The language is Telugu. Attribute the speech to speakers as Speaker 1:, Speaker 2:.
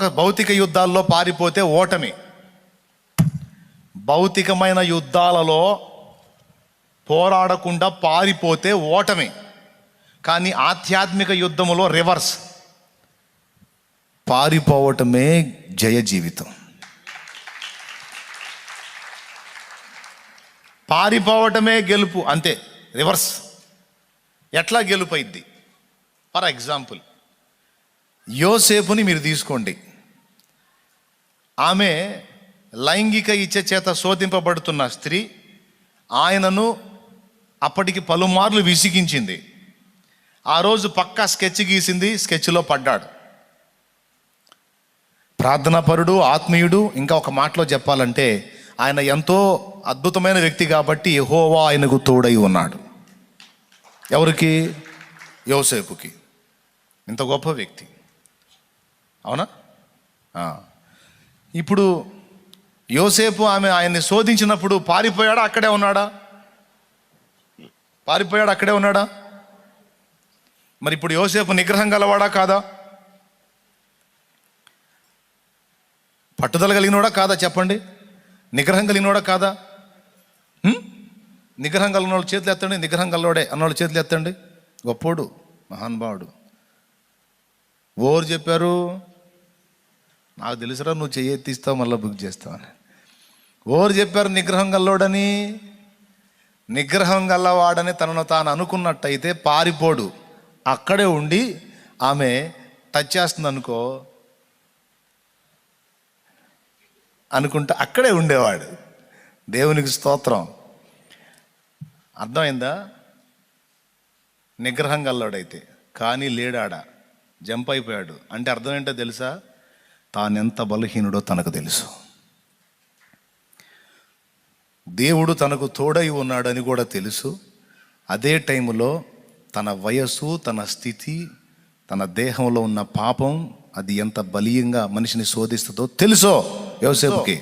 Speaker 1: భౌతిక యుద్ధాల్లో పారిపోతే ఓటమి. భౌతికమైన యుద్ధాలలో పోరాడకుండా పారిపోతే ఓటమి. కానీ ఆధ్యాత్మిక యుద్ధములో రివర్స్, పారిపోవటమే జయ జీవితం. పారిపోవటమే గెలుపు, అంతే. రివర్స్ ఎట్లా గెలుపు అయింది? ఫర్ ఎగ్జాంపుల్, యోసేపుని మీరు తీసుకోండి. ఆమె లైంగిక ఇచ్చ చేత శోధింపబడుతున్న స్త్రీ. ఆయనను అప్పటికి పలుమార్లు విసిగించింది. ఆ రోజు పక్కా స్కెచ్ గీసింది, స్కెచ్లో పడ్డాడు. ప్రార్థనాపరుడు, ఆత్మీయుడు. ఇంకా ఒక మాటలో చెప్పాలంటే ఆయన ఎంతో అద్భుతమైన వ్యక్తి కాబట్టి యెహోవా ఆయనకు తోడై ఉన్నాడు. ఎవరికి? యోసేపుకి. ఇంత గొప్ప వ్యక్తి, అవునా? ఇప్పుడు యోసేపు ఆయన్ని శోధించినప్పుడు పారిపోయాడా? అక్కడే ఉన్నాడా? పారిపోయాడు, అక్కడే ఉన్నాడా? మరి ఇప్పుడు యోసేపు నిగ్రహం గలవాడా కాదా? పట్టుదల కలిగినోడా కాదా? చెప్పండి. నిగ్రహం కలిగినోడా కాదా? నిగ్రహం కలిగిన వాళ్ళు చేతులు ఎత్తండి. నిగ్రహం గలవాడే అన్నవాళ్ళు చేతులు ఎత్తండి. గొప్పోడు, మహానుభావుడు. ఓరు చెప్పారు? నాకు తెలుసురా, నువ్వు చెయ్యి ఎత్తిస్తావు మళ్ళీ బుక్ చేస్తావని. ఓరు చెప్పారు నిగ్రహం గల్లోడని? నిగ్రహం గల్లవాడని తనను తాను అనుకున్నట్టయితే పారిపోడు. అక్కడే ఉండి ఆమె టచ్ చేస్తుంది అనుకుంటా అక్కడే ఉండేవాడు. దేవునికి స్తోత్రం. అర్థమైందా? నిగ్రహం గల్లోడైతే. కానీ లేడాడ, జంప్ అయిపోయాడు. అంటే అర్థం ఏంటో తెలుసా? తానెంత బలహీనుడో తనకు తెలుసు. దేవుడు తనకు తోడై ఉన్నాడని కూడా తెలుసు. అదే టైంలో తన వయస్సు, తన స్థితి, తన దేహంలో ఉన్న పాపం అది ఎంత బలీయంగా మనిషిని శోధిస్తుందో తెలుసో యోసేపుకి.